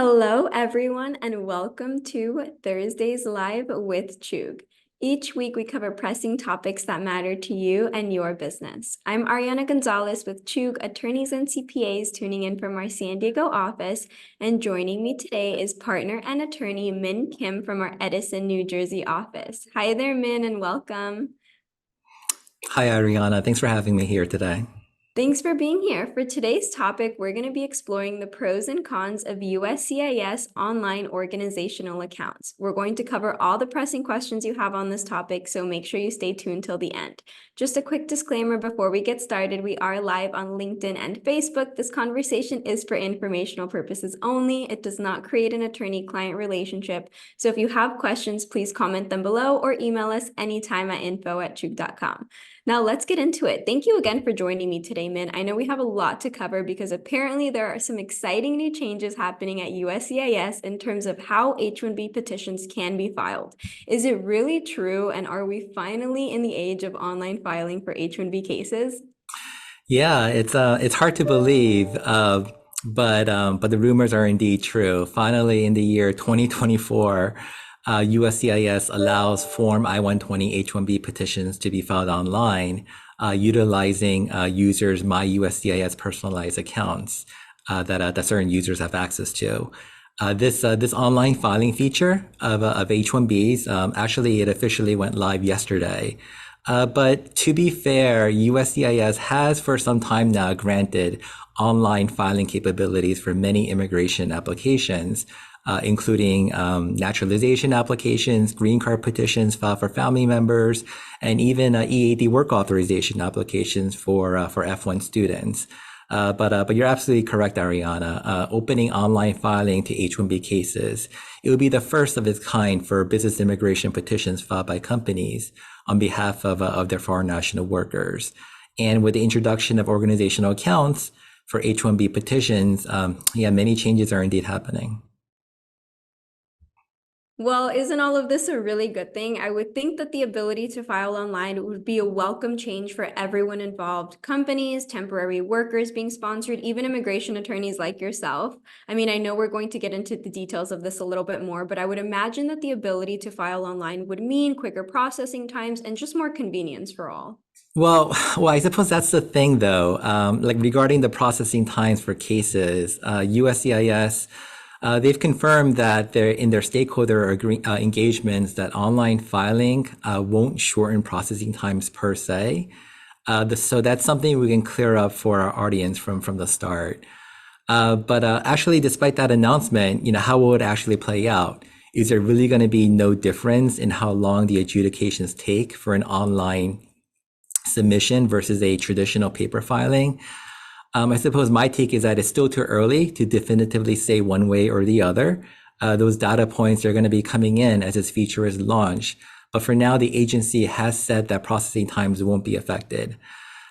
Hello, everyone, and welcome to Thursdays Live with Chug. Each week, we cover pressing topics that matter to you and your business. I'm Ariana Gonzalez with Chug Attorneys and CPAs tuning in from our San Diego office, and joining me today is partner and attorney Min Kim from our Edison, New Jersey office. Hi there, Min, and welcome. Hi, Ariana. Thanks for having me here today. Thanks for being here. For today's topic, we're going to be exploring the pros and cons of USCIS online organizational accounts. We're going to cover all the pressing questions you have on this topic, so make sure you stay tuned till the end. Just a quick disclaimer before we get started, we are live on LinkedIn and Facebook. This conversation is for informational purposes only. It does not create an attorney-client relationship. So if you have questions, please comment them below or email us anytime at info@chug.com. Now let's get into it. Thank you again for joining me today, Min. I know we have a lot to cover because apparently there are some exciting new changes happening at USCIS in terms of how H-1B petitions can be filed. Is it really true? And are we finally in the age of online filing for H-1B cases? Yeah, it's hard to believe, but the rumors are indeed true. Finally, in the year 2024, USCIS allows Form I-120 H-1B petitions to be filed online, utilizing users' myUSCIS personalized accounts that certain users have access to. This online filing feature of H-1Bs, actually, it officially went live yesterday. But to be fair, USCIS has for some time now granted online filing capabilities for many immigration applications, including naturalization applications, green card petitions filed for family members, and even EAD work authorization applications for F1 students. But you're absolutely correct, Ariana. Opening online filing to H-1B cases, it would be the first of its kind for business immigration petitions filed by companies on behalf of their foreign national workers. And with the introduction of organizational accounts for H-1B petitions, many changes are indeed happening. Well, isn't all of this a really good thing? I would think that the ability to file online would be a welcome change for everyone involved. Companies, temporary workers being sponsored, even immigration attorneys like yourself. I mean, I know we're going to get into the details of this a little bit more, but I would imagine that the ability to file online would mean quicker processing times and just more convenience for all. Well, I suppose that's the thing, though. Like regarding the processing times for cases, USCIS, they've confirmed that they're in their stakeholder engagements that online filing won't shorten processing times per se. So that's something we can clear up for our audience from the start. But actually, despite that announcement, how will it actually play out? Is there really going to be no difference in how long the adjudications take for an online submission versus a traditional paper filing? I suppose my take is that it's still too early to definitively say one way or the other. Those data points are going to be coming in as this feature is launched. But for now, the agency has said that processing times won't be affected.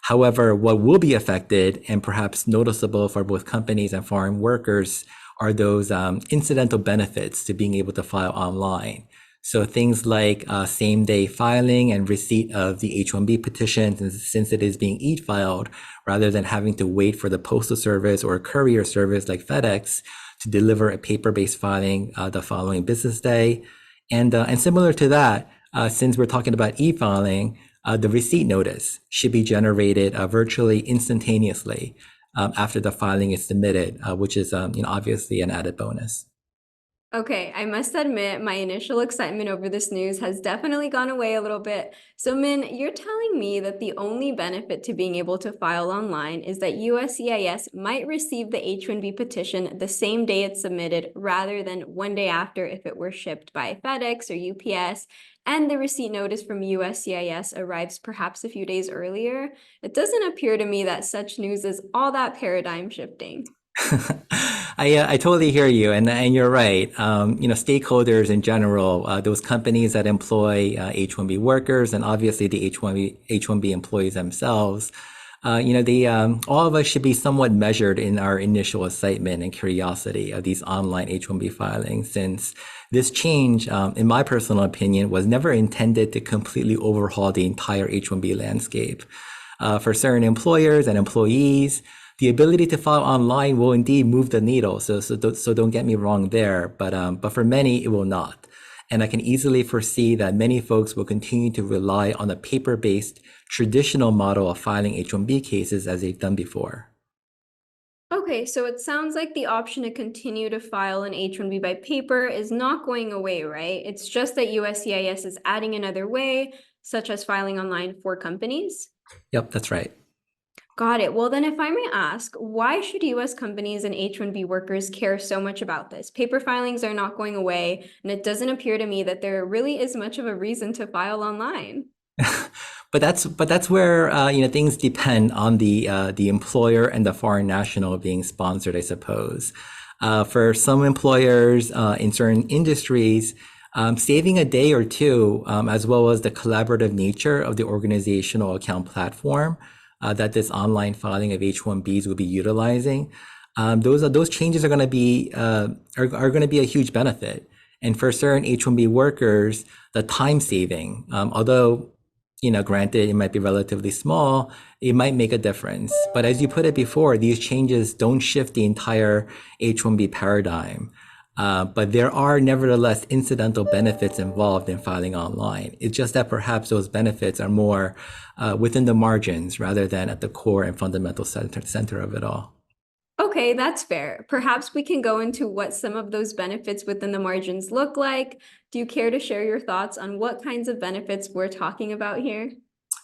However, what will be affected, and perhaps noticeable for both companies and foreign workers, are those incidental benefits to being able to file online. So things like same-day filing and receipt of the H-1B petition, since it is being e-filed, rather than having to wait for the postal service or a courier service like FedEx to deliver a paper-based filing the following business day. And similar to that, since we're talking about e-filing, the receipt notice should be generated virtually instantaneously after the filing is submitted, which is obviously an added bonus. Okay, I must admit my initial excitement over this news has definitely gone away a little bit. So Min, you're telling me that the only benefit to being able to file online is that USCIS might receive the H-1B petition the same day it's submitted rather than one day after if it were shipped by FedEx or UPS, and the receipt notice from USCIS arrives perhaps a few days earlier. It doesn't appear to me that such news is all that paradigm shifting. I totally hear you, and you're right. Stakeholders in general, those companies that employ H-1B workers, and obviously the H-1B employees themselves, they all of us should be somewhat measured in our initial excitement and curiosity of these online H-1B filings, since this change, in my personal opinion, was never intended to completely overhaul the entire H-1B landscape. For certain employers and employees, The ability to file online will indeed move the needle. So don't get me wrong there, but for many, it will not. And I can easily foresee that many folks will continue to rely on a paper-based traditional model of filing H-1B cases as they've done before. Okay, so it sounds like the option to continue to file an H-1B by paper is not going away, right? It's just that USCIS is adding another way, such as filing online for companies. Yep, that's right. Got it. Well, then if I may ask, why should US companies and H-1B workers care so much about this? Paper filings are not going away, and it doesn't appear to me that there really is much of a reason to file online. But that's where things depend on the employer and the foreign national being sponsored, I suppose. For some employers in certain industries, saving a day or two, as well as the collaborative nature of the organizational account platform that this online filing of H-1Bs will be utilizing, those changes are going to be are going to be a huge benefit. And for certain H-1B workers, the time saving, although granted, it might be relatively small, it might make a difference. But as you put it before, these changes don't shift the entire H-1B paradigm. But there are nevertheless incidental benefits involved in filing online. It's just that perhaps those benefits are more within the margins rather than at the core and fundamental center of it all. Okay, that's fair. Perhaps we can go into what some of those benefits within the margins look like. Do you care to share your thoughts on what kinds of benefits we're talking about here?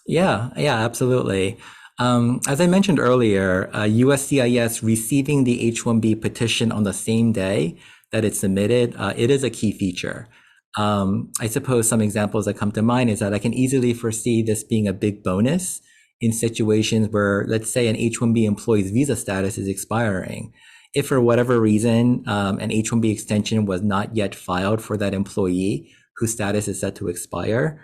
Yeah, absolutely. As I mentioned earlier, USCIS receiving the H-1B petition on the same day that it's submitted, it is a key feature. I suppose some examples that come to mind is that I can easily foresee this being a big bonus in situations where, let's say, an H-1B employee's visa status is expiring. If for whatever reason, an H-1B extension was not yet filed for that employee whose status is set to expire,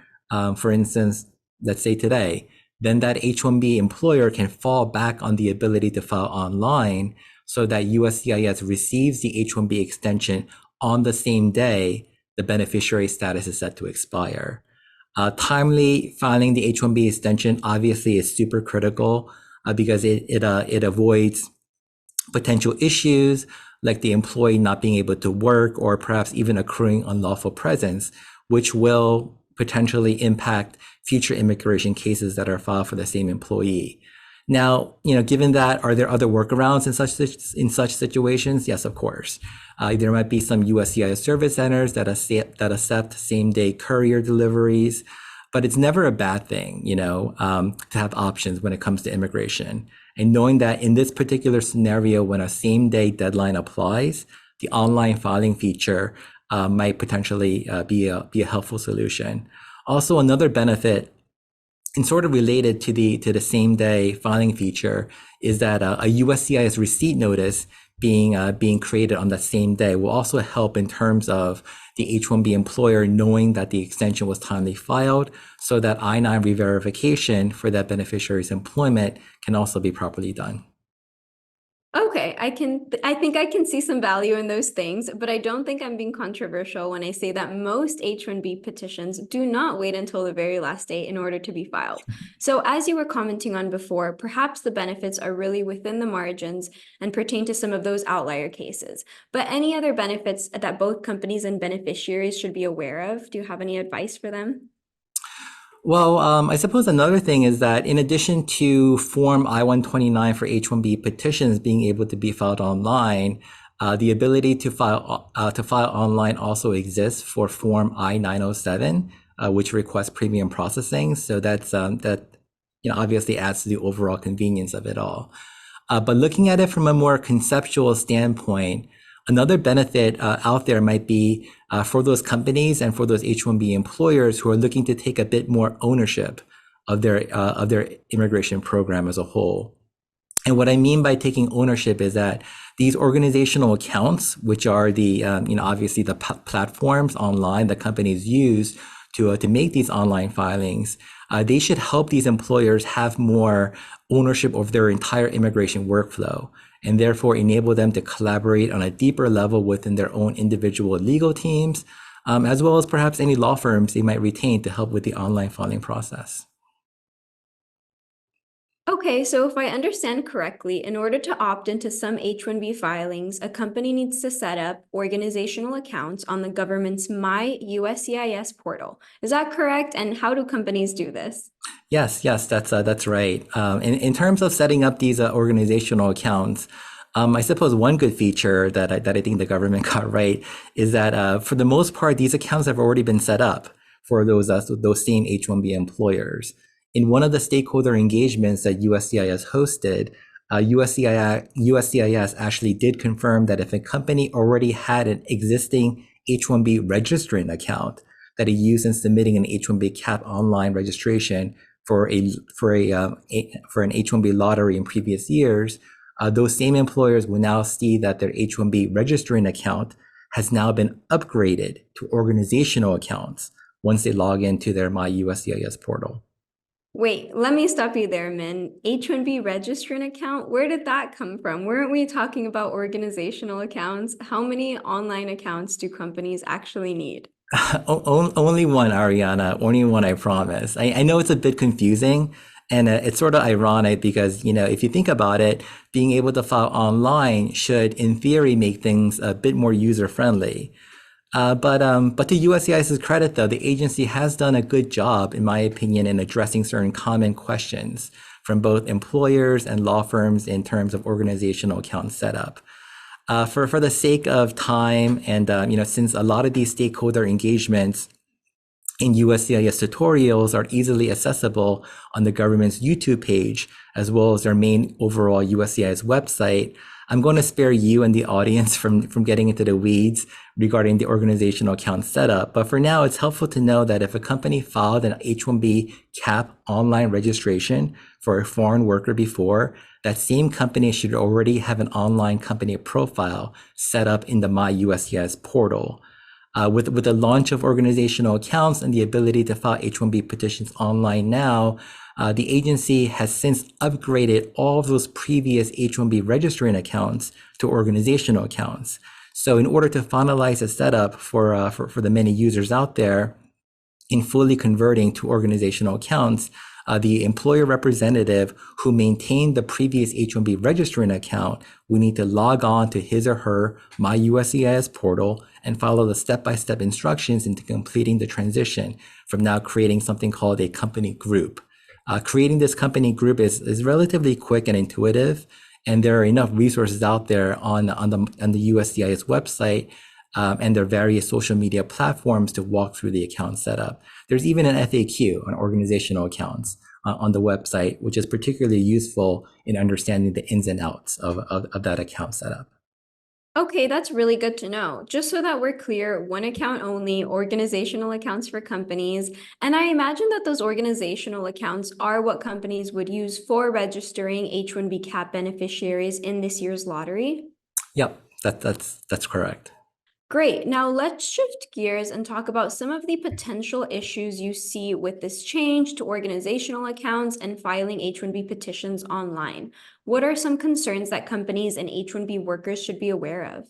for instance, let's say today, then that H-1B employer can fall back on the ability to file online so that USCIS receives the H-1B extension on the same day the beneficiary status is set to expire. Timely filing the H-1B extension obviously is super critical because it avoids potential issues like the employee not being able to work or perhaps even accruing unlawful presence, which will potentially impact future immigration cases that are filed for the same employee. Now, given that, are there other workarounds in such situations? Yes, of course. There might be some USCIS service centers that accept same-day courier deliveries, but it's never a bad thing, to have options when it comes to immigration. And knowing that in this particular scenario, when a same-day deadline applies, the online filing feature might potentially be a helpful solution. Also, another benefit, and sort of related to the same day filing feature, is that a USCIS receipt notice being created on that same day will also help in terms of the H-1B employer knowing that the extension was timely filed, so that I-9 re-verification for that beneficiary's employment can also be properly done. Okay, I think I can see some value in those things, but I don't think I'm being controversial when I say that most H-1B petitions do not wait until the very last day in order to be filed. So as you were commenting on before, perhaps the benefits are really within the margins and pertain to some of those outlier cases. But any other benefits that both companies and beneficiaries should be aware of? Do you have any advice for them? Well, I suppose another thing is that in addition to Form I-129 for H-1B petitions being able to be filed online, the ability to file online also exists for Form I-907, which requests premium processing. So that obviously adds to the overall convenience of it all. But looking at it from a more conceptual standpoint, another benefit out there might be for those companies and for those H-1B employers who are looking to take a bit more ownership of their immigration program as a whole. And what I mean by taking ownership is that these organizational accounts, which are the obviously the platforms online that companies use to make these online filings, they should help these employers have more ownership of their entire immigration workflow, and therefore enable them to collaborate on a deeper level within their own individual legal teams, as well as perhaps any law firms they might retain to help with the online filing process. Okay, so if I understand correctly, in order to opt into some H-1B filings, a company needs to set up organizational accounts on the government's myUSCIS portal. Is that correct? And how do companies do this? Yes, that's right. In terms of setting up these organizational accounts, I suppose one good feature that I think the government got right is that for the most part, these accounts have already been set up for those same H-1B employers. In one of the stakeholder engagements that USCIS hosted, USCIS actually did confirm that if a company already had an existing H-1B registrant account that it used in submitting an H-1B cap online registration for an H-1B lottery in previous years, those same employers will now see that their H-1B registering account has now been upgraded to organizational accounts once they log into their myUSCIS portal. Wait, let me stop you there, Min. H-1B registrant account, where did that come from? Weren't we talking about organizational accounts? How many online accounts do companies actually need? Only one, Ariana. Only one, I promise. I know it's a bit confusing, and it's sort of ironic because, if you think about it, being able to file online should, in theory, make things a bit more user-friendly. But to USCIS's credit, though, the agency has done a good job, in my opinion, in addressing certain common questions from both employers and law firms in terms of organizational account setup. For the sake of time and, since a lot of these stakeholder engagements in USCIS tutorials are easily accessible on the government's YouTube page, as well as their main overall USCIS website, I'm going to spare you and the audience from getting into the weeds regarding the organizational account setup. But for now, it's helpful to know that if a company filed an H-1B cap online registration for a foreign worker before, that same company should already have an online company profile set up in the myUSCIS portal. With the launch of organizational accounts and the ability to file H-1B petitions online now, the agency has since upgraded all of those previous H-1B registering accounts to organizational accounts. So in order to finalize a setup for the many users out there in fully converting to organizational accounts, the employer representative who maintained the previous H-1B registering account will need to log on to his or her myUSCIS portal and follow the step-by-step instructions into completing the transition from now creating something called a company group. Creating this company group is relatively quick and intuitive, and there are enough resources out there on the USCIS website and their various social media platforms to walk through the account setup. There's even an FAQ on organizational accounts on the website, which is particularly useful in understanding the ins and outs of that account setup. Okay, that's really good to know. Just so that we're clear, one account only, organizational accounts for companies. And I imagine that those organizational accounts are what companies would use for registering H-1B cap beneficiaries in this year's lottery. Yep, that's correct. Great. Now let's shift gears and talk about some of the potential issues you see with this change to organizational accounts and filing H-1B petitions online. What are some concerns that companies and H-1B workers should be aware of?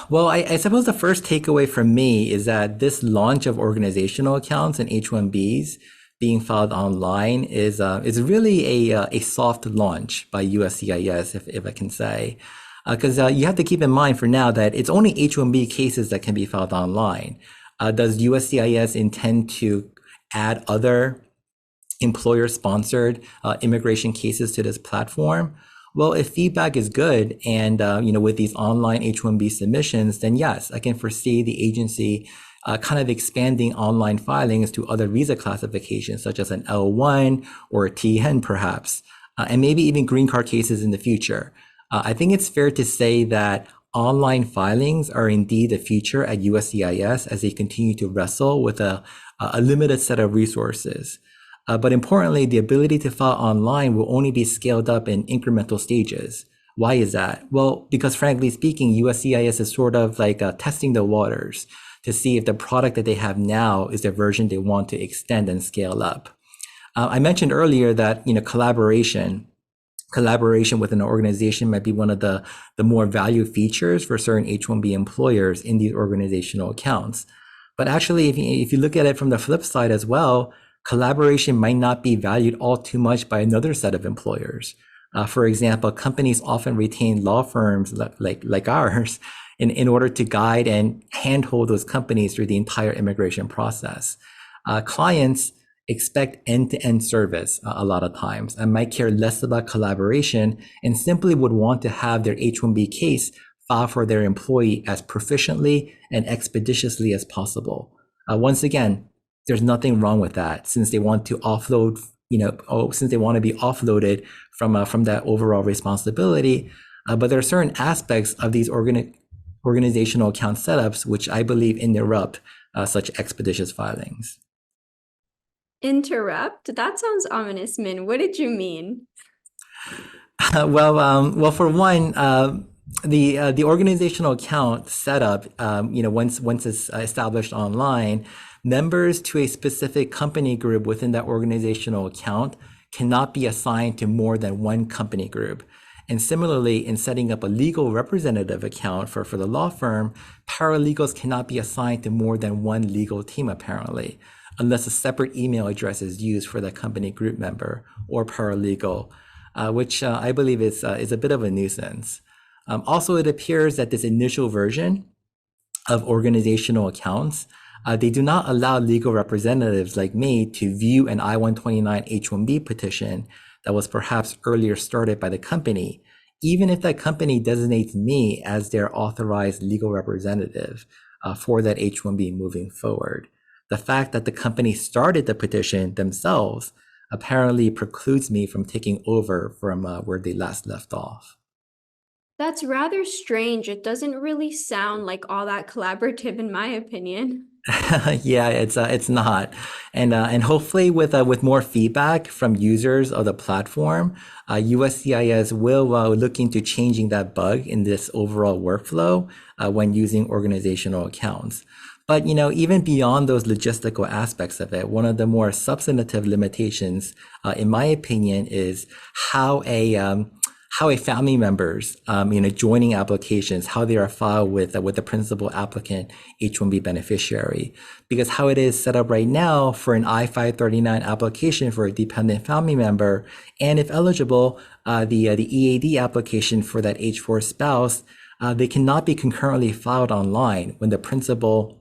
Well, I suppose the first takeaway from me is that this launch of organizational accounts and H-1Bs being filed online is really a soft launch by USCIS, if I can say. Because you have to keep in mind for now that it's only H-1B cases that can be filed online. Does USCIS intend to add other employer-sponsored immigration cases to this platform? Well, if feedback is good and with these online H-1B submissions, then yes, I can foresee the agency kind of expanding online filings to other visa classifications, such as an L1 or a TN perhaps, and maybe even green card cases in the future. I think it's fair to say that online filings are indeed the future at USCIS as they continue to wrestle with a limited set of resources. But importantly, the ability to file online will only be scaled up in incremental stages. Why is that? Well, because frankly speaking, USCIS is sort of like testing the waters to see if the product that they have now is the version they want to extend and scale up. I mentioned earlier that collaboration with an organization might be one of the more valued features for certain H-1B employers in these organizational accounts. But actually, if you look at it from the flip side as well, collaboration might not be valued all too much by another set of employers. For example, companies often retain law firms like ours in order to guide and handhold those companies through the entire immigration process. Clients expect end-to-end service a lot of times and might care less about collaboration and simply would want to have their H-1B case filed for their employee as proficiently and expeditiously as possible. Once again, there's nothing wrong with that since they want to offload, since they want to be offloaded from that overall responsibility. But there are certain aspects of these organizational account setups which I believe interrupt such expeditious filings. Interrupt? That sounds ominous, Min. What did you mean? Well, for one, the organizational account setup, once it's established online, members to a specific company group within that organizational account cannot be assigned to more than one company group. And similarly, in setting up a legal representative account for the law firm, paralegals cannot be assigned to more than one legal team, apparently, unless a separate email address is used for the company group member or paralegal, which I believe is a bit of a nuisance. Also, it appears that this initial version of organizational accounts, they do not allow legal representatives like me to view an I-129 H-1B petition that was perhaps earlier started by the company, even if that company designates me as their authorized legal representative for that H-1B moving forward. The fact that the company started the petition themselves apparently precludes me from taking over from where they last left off. That's rather strange. It doesn't really sound like all that collaborative, in my opinion. Yeah, it's not, and hopefully with more feedback from users of the platform, USCIS will look into changing that bug in this overall workflow when using organizational accounts. But even beyond those logistical aspects of it, one of the more substantive limitations, in my opinion, is how a family members, joining applications, how they are filed with the principal applicant H-1B beneficiary. Because how it is set up right now for an I-539 application for a dependent family member, and if eligible, the EAD application for that H-4 spouse, they cannot be concurrently filed online when the principal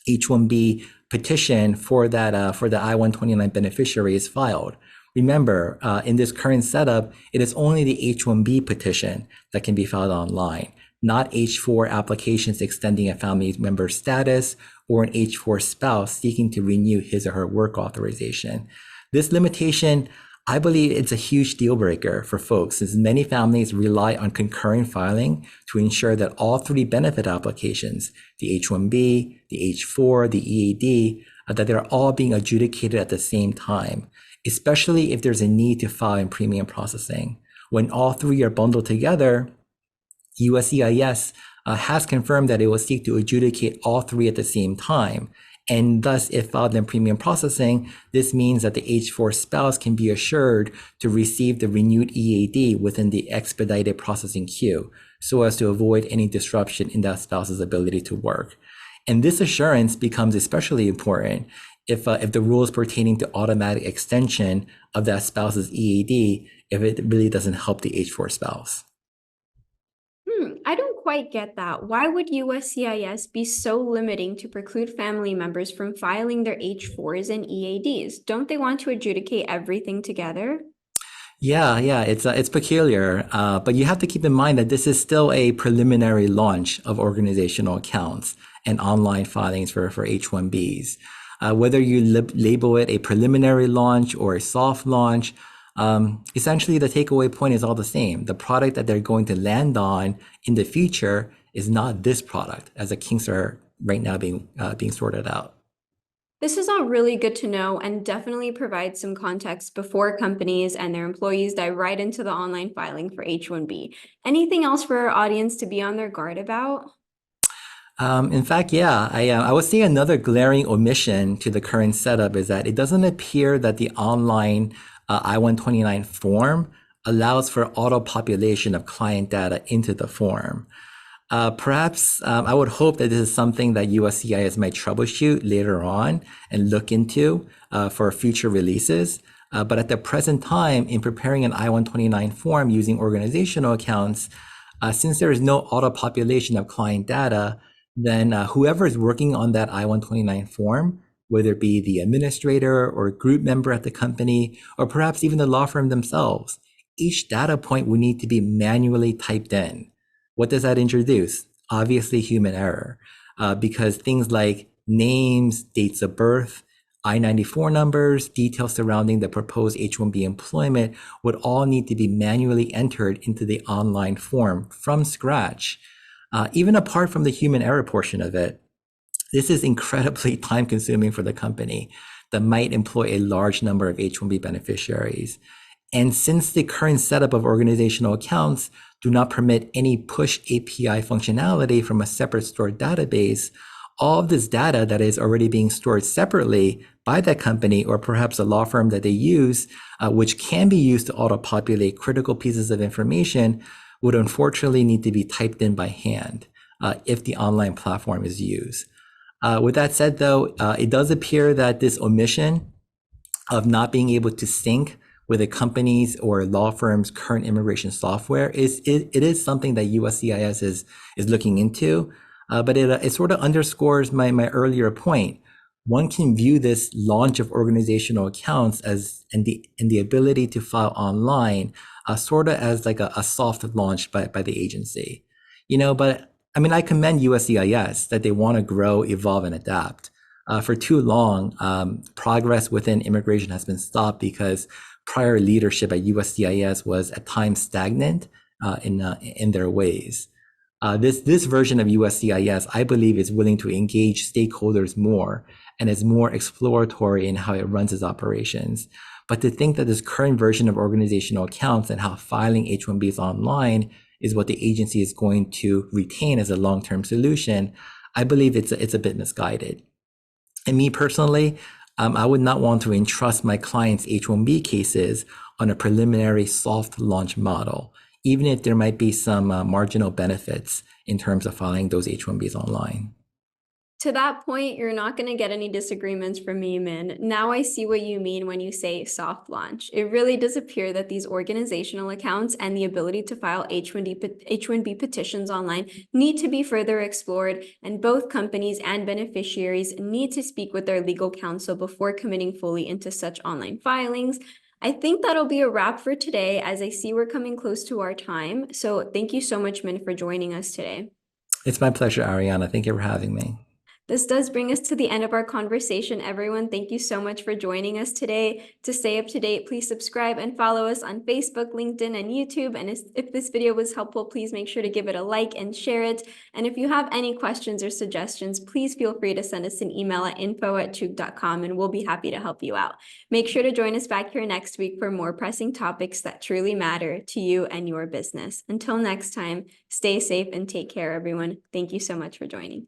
H-1B petition for the I-129 beneficiary is filed. Remember, in this current setup, it is only the H-1B petition that can be filed online, not H-4 applications extending a family member status or an H-4 spouse seeking to renew his or her work authorization. This limitation, I believe it's a huge deal breaker for folks, since many families rely on concurrent filing to ensure that all three benefit applications, the H-1B, the H-4, the EAD, that they're all being adjudicated at the same time, especially if there's a need to file in premium processing. When all three are bundled together, USCIS has confirmed that it will seek to adjudicate all three at the same time. And thus, if filed in premium processing, this means that the H-4 spouse can be assured to receive the renewed EAD within the expedited processing queue, so as to avoid any disruption in that spouse's ability to work. And this assurance becomes especially important if the rules pertaining to automatic extension of that spouse's EAD, if it really doesn't help the H-4 spouse. I don't quite get that. Why would USCIS be so limiting to preclude family members from filing their H-4s and EADs? Don't they want to adjudicate everything together? Yeah, it's peculiar, but you have to keep in mind that this is still a preliminary launch of organizational accounts and online filings for H-1Bs. Whether you label it a preliminary launch or a soft launch, essentially the takeaway point is all the same. The product that they're going to land on in the future is not this product, as the kinks are right now being sorted out. This is all really good to know and definitely provides some context before companies and their employees dive right into the online filing for H-1B. Anything else for our audience to be on their guard about? In fact, yeah, I would say another glaring omission to the current setup is that it doesn't appear that the online I-129 form allows for auto-population of client data into the form. Perhaps I would hope that this is something that USCIS might troubleshoot later on and look into for future releases. But at the present time, in preparing an I-129 form using organizational accounts, since there is no auto-population of client data, then whoever is working on that I-129 form, whether it be the administrator or group member at the company, or perhaps even the law firm themselves, each data point would need to be manually typed in. What does that introduce? Obviously, human error, because things like names, dates of birth, I-94 numbers, details surrounding the proposed H-1B employment would all need to be manually entered into the online form from scratch. Even apart from the human error portion of it, this is incredibly time consuming for the company that might employ a large number of H-1B beneficiaries. And since the current setup of organizational accounts do not permit any push API functionality from a separate stored database, all of this data that is already being stored separately by that company or perhaps a law firm that they use, which can be used to auto-populate critical pieces of information, would unfortunately need to be typed in by hand if the online platform is used. With that said, though, it does appear that this omission of not being able to sync with a company's or law firm's current immigration software it is something that USCIS is looking into, but it sort of underscores my earlier point. One can view this launch of organizational accounts as and the ability to file online sort of as like a soft launch by the agency, But I mean, I commend USCIS that they want to grow, evolve, and adapt. For too long, progress within immigration has been stopped because prior leadership at USCIS was at times stagnant in their ways. This version of USCIS, I believe, is willing to engage stakeholders more and is more exploratory in how it runs its operations. But to think that this current version of organizational accounts and how filing H-1Bs online is what the agency is going to retain as a long-term solution, I believe it's a bit misguided. And me personally, I would not want to entrust my clients' H-1B cases on a preliminary soft launch model, even if there might be some marginal benefits in terms of filing those H-1Bs online. To that point, you're not going to get any disagreements from me, Min. Now I see what you mean when you say soft launch. It really does appear that these organizational accounts and the ability to file H-1B petitions online need to be further explored, and both companies and beneficiaries need to speak with their legal counsel before committing fully into such online filings. I think that'll be a wrap for today, as I see we're coming close to our time. So thank you so much, Min, for joining us today. It's my pleasure, Ariana. Thank you for having me. This does bring us to the end of our conversation, everyone. Thank you so much for joining us today. To stay up to date, please subscribe and follow us on Facebook, LinkedIn, and YouTube. And if this video was helpful, please make sure to give it a like and share it. And if you have any questions or suggestions, please feel free to send us an email at info@chug.com and we'll be happy to help you out. Make sure to join us back here next week for more pressing topics that truly matter to you and your business. Until next time, stay safe and take care, everyone. Thank you so much for joining.